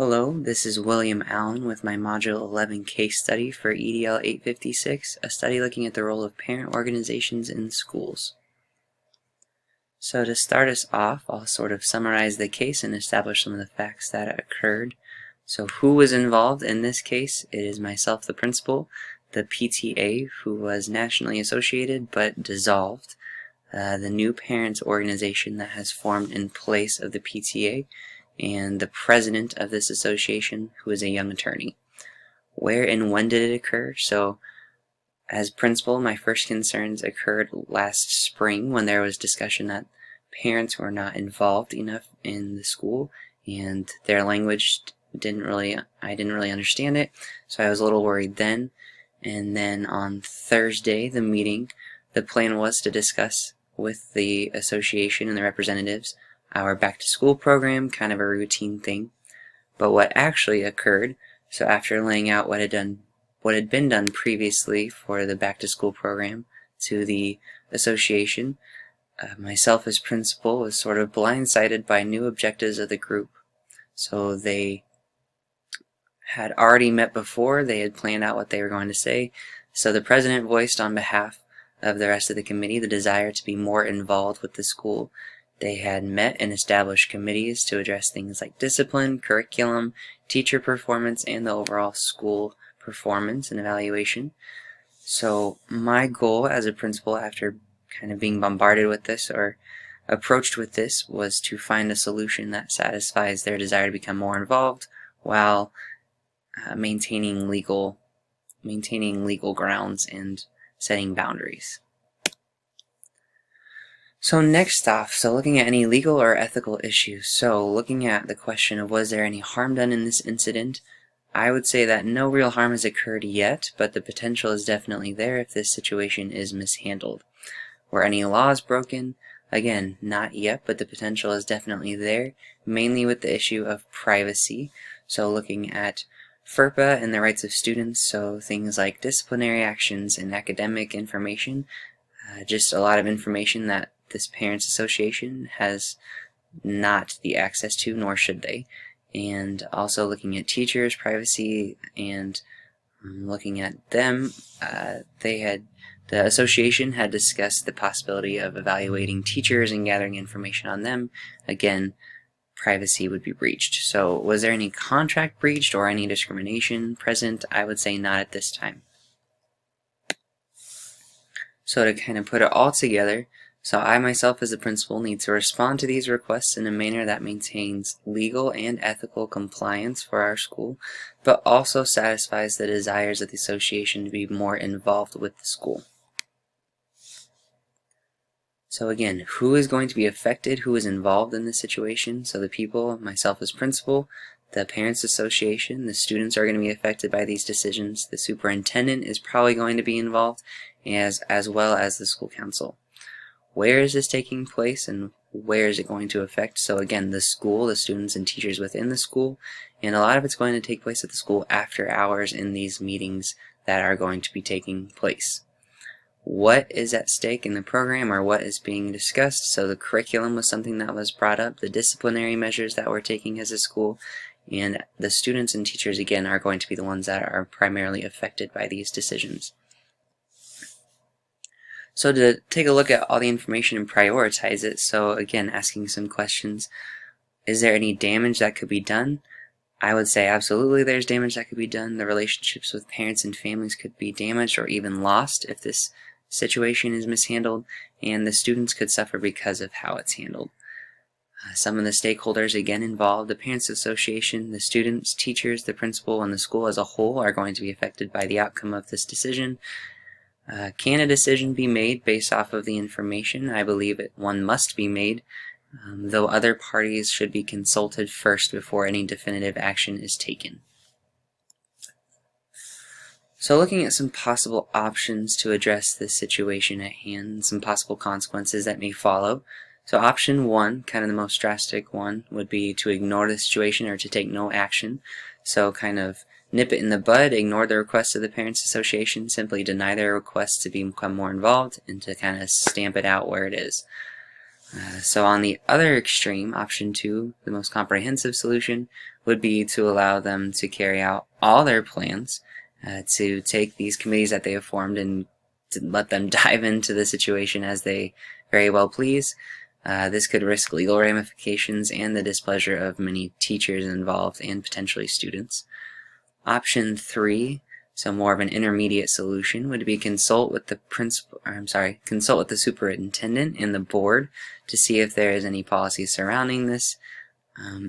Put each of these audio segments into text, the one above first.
Hello, this is William Allen with my Module 11 case study for EDL 856, a study looking at the role of parent organizations in schools. So to start us off, I'll sort of summarize the case and establish some of the facts that occurred. So who was involved in this case? It is myself, the principal, the PTA, who was nationally associated but dissolved, the new parents organization that has formed in place of the PTA, and the president of this association, who is a young attorney. Where and when did it occur? So, as principal, my first concerns occurred last spring when there was discussion that parents were not involved enough in the school, and their language I didn't really understand it, so I was a little worried then. And then on Thursday, the plan was to discuss with the association and the representatives our back-to-school program, kind of a routine thing. But what actually occurred, so after laying out what had been done previously for the back-to-school program to the association, myself as principal was sort of blindsided by new objectives of the group. So they had already met before, they had planned out what they were going to say, so the president voiced on behalf of the rest of the committee the desire to be more involved with the school. They had met and established committees to address things like discipline, curriculum, teacher performance, and the overall school performance and evaluation. So my goal as a principal, after kind of being bombarded with this or approached with this, was to find a solution that satisfies their desire to become more involved while maintaining legal grounds and setting boundaries. So next off, looking at any legal or ethical issues. So looking at the question of was there any harm done in this incident, I would say that no real harm has occurred yet, but the potential is definitely there if this situation is mishandled. Were any laws broken? Again, not yet, but the potential is definitely there, mainly with the issue of privacy. So looking at FERPA and the rights of students, so things like disciplinary actions and academic information, just a lot of information that this parents association has not the access to, nor should they. And also looking at teachers' privacy and looking at them, the association had discussed the possibility of evaluating teachers and gathering information on them. Again, privacy would be breached. So was there any contract breached or any discrimination present? I would say not at this time. So to kind of put it all together, so I myself as a principal need to respond to these requests in a manner that maintains legal and ethical compliance for our school, but also satisfies the desires of the association to be more involved with the school. So again, who is going to be affected, who is involved in this situation? So the people, myself as principal, the parents association, the students are going to be affected by these decisions, the superintendent is probably going to be involved, as well as the school council. Where is this taking place and where is it going to affect? So again, the school, the students and teachers within the school, and a lot of it's going to take place at the school after hours in these meetings that are going to be taking place. What is at stake in the program, or what is being discussed? So the curriculum was something that was brought up, the disciplinary measures that we're taking as a school, and the students and teachers again are going to be the ones that are primarily affected by these decisions. So to take a look at all the information and prioritize it, so again, asking some questions. Is there any damage that could be done? I would say absolutely there's damage that could be done. The relationships with parents and families could be damaged or even lost if this situation is mishandled, and the students could suffer because of how it's handled. Some of the stakeholders again involved, the Parents Association, the students, teachers, the principal, and the school as a whole are going to be affected by the outcome of this decision. Can a decision be made based off of the information? I believe one must be made, though other parties should be consulted first before any definitive action is taken. So looking at some possible options to address this situation at hand, some possible consequences that may follow. So option one, kind of the most drastic one, would be to ignore the situation or to take no action. So kind of nip it in the bud, ignore the request of the Parents Association, simply deny their request to become more involved, and to kind of stamp it out where it is. So on the other extreme, option 2, the most comprehensive solution, would be to allow them to carry out all their plans, to take these committees that they have formed and to let them dive into the situation as they very well please. This could risk legal ramifications and the displeasure of many teachers involved and potentially students. Option 3, so more of an intermediate solution, would be consult with the superintendent and the board to see if there is any policy surrounding this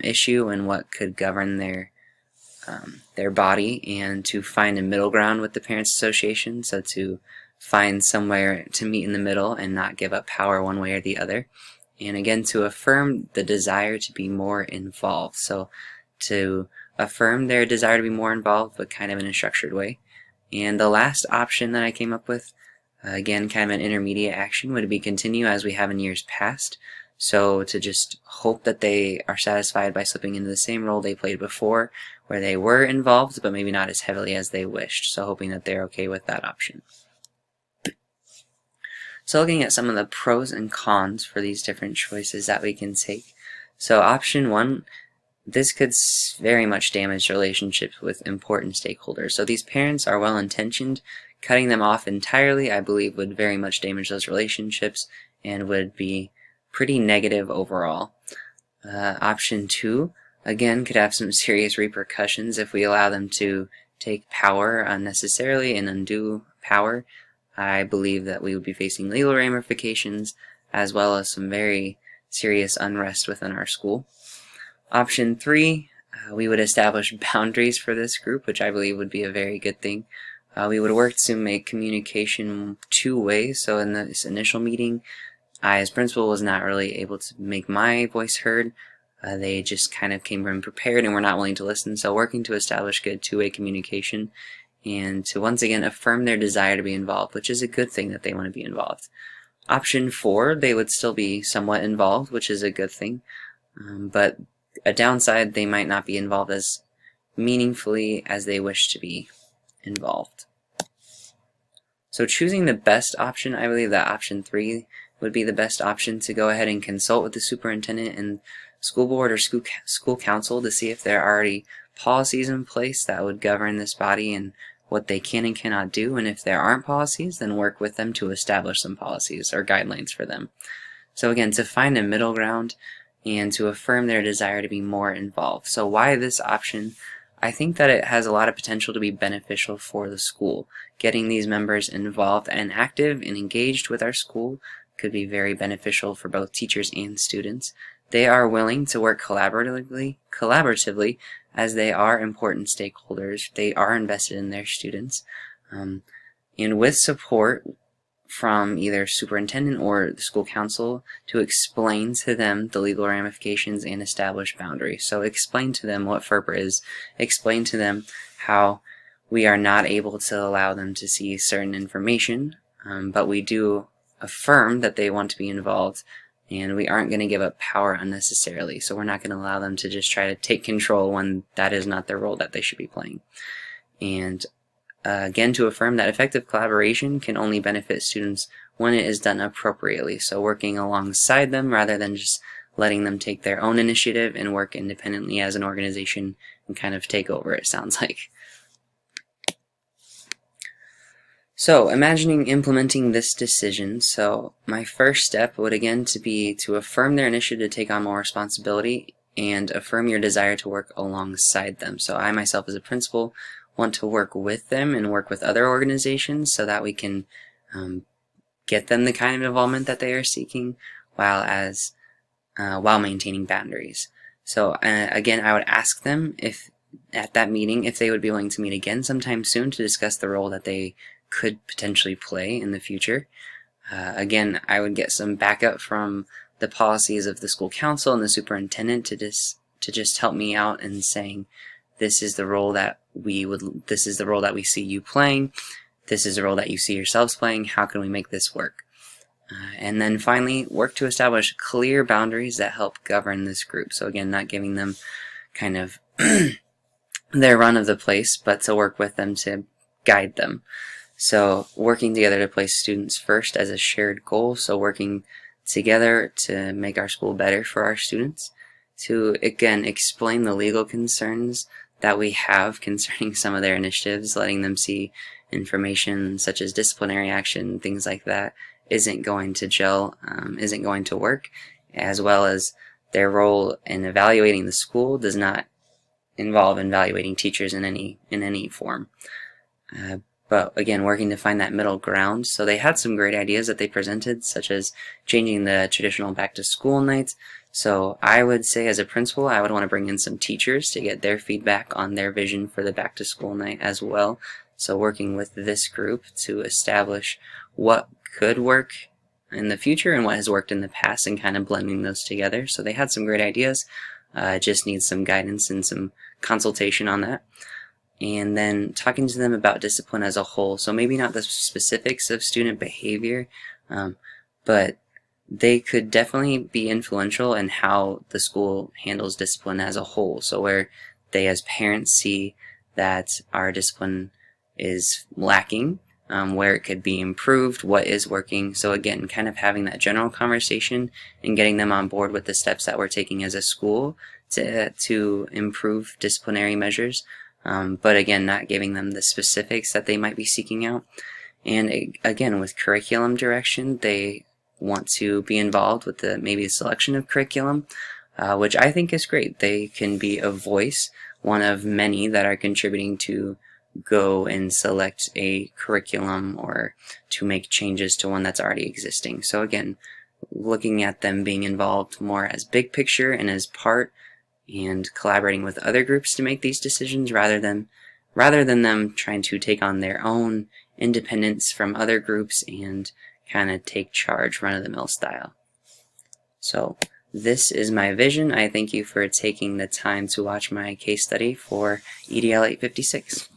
issue and what could govern their body, and to find a middle ground with the Parents Association, so to find somewhere to meet in the middle and not give up power one way or the other. And again, to affirm the desire to be more involved. So to affirm their desire to be more involved, but kind of in a structured way. And the last option that I came up with, again, kind of an intermediate action, would be continue as we have in years past. So to just hope that they are satisfied by slipping into the same role they played before, where they were involved, but maybe not as heavily as they wished. So hoping that they're okay with that option. So looking at some of the pros and cons for these different choices that we can take. So option 1, this could very much damage relationships with important stakeholders. So these parents are well-intentioned. Cutting them off entirely, I believe, would very much damage those relationships and would be pretty negative overall. Option 2, again, could have some serious repercussions if we allow them to take power unnecessarily and undue power. I believe that we would be facing legal ramifications as well as some very serious unrest within our school. Option 3, we would establish boundaries for this group, which I believe would be a very good thing. We would work to make communication two-way, so in this initial meeting, I as principal was not really able to make my voice heard. They just kind of came unprepared and were not willing to listen, so working to establish good two-way communication and to once again affirm their desire to be involved, which is a good thing that they want to be involved. Option 4, they would still be somewhat involved, which is a good thing, but a downside, they might not be involved as meaningfully as they wish to be involved. So choosing the best option, I believe that option 3 would be the best option, to go ahead and consult with the superintendent and school board or school council to see if there are already policies in place that would govern this body and what they can and cannot do, and if there aren't policies, then work with them to establish some policies or guidelines for them. So again, to find a middle ground and to affirm their desire to be more involved. So why this option? I think that it has a lot of potential to be beneficial for the school. Getting these members involved and active and engaged with our school could be very beneficial for both teachers and students. They are willing to work collaboratively as they are important stakeholders. They are invested in their students. And with support from either superintendent or the school council to explain to them the legal ramifications and establish boundaries. So explain to them what FERPA is, explain to them how we are not able to allow them to see certain information, but we do affirm that they want to be involved, and we aren't going to give up power unnecessarily. So we're not going to allow them to just try to take control when that is not their role that they should be playing. And again, to affirm that effective collaboration can only benefit students when it is done appropriately. So working alongside them rather than just letting them take their own initiative and work independently as an organization and kind of take over, it sounds like. So imagining implementing this decision, so my first step would again be to affirm their initiative to take on more responsibility and affirm your desire to work alongside them. So I myself as a principal want to work with them and work with other organizations so that we can get them the kind of involvement that they are seeking while maintaining boundaries. So again, I would ask them if at that meeting if they would be willing to meet again sometime soon to discuss the role that they could potentially play in the future. Again, I would get some backup from the policies of the school council and the superintendent to just help me out in saying, this is the role that we see you playing, this is the role that you see yourselves playing, how can we make this work? And then finally, work to establish clear boundaries that help govern this group. So again, not giving them kind of their run of the place, but to work with them to guide them. So working together to place students first as a shared goal, so working together to make our school better for our students, to again explain the legal concerns that we have concerning some of their initiatives, letting them see information such as disciplinary action, things like that, isn't going to gel, isn't going to work, as well as their role in evaluating the school does not involve evaluating teachers in any form. But again, working to find that middle ground. So they had some great ideas that they presented, such as changing the traditional back to school nights. So I would say as a principal, I would want to bring in some teachers to get their feedback on their vision for the back to school night as well. So working with this group to establish what could work in the future and what has worked in the past and kind of blending those together. So they had some great ideas. Just needs some guidance and some consultation on that. And then talking to them about discipline as a whole. So maybe not the specifics of student behavior, but they could definitely be influential in how the school handles discipline as a whole. So where they as parents see that our discipline is lacking, where it could be improved, what is working. So again, kind of having that general conversation and getting them on board with the steps that we're taking as a school to improve disciplinary measures. But again, not giving them the specifics that they might be seeking out. And again, with curriculum direction, they want to be involved with maybe the selection of curriculum, which I think is great. They can be a voice, one of many that are contributing to go and select a curriculum or to make changes to one that's already existing. So again, looking at them being involved more as big picture and as part and collaborating with other groups to make these decisions rather than them trying to take on their own independence from other groups and kind of take charge run-of-the-mill style. So this is my vision. I thank you for taking the time to watch my case study for EDL 856.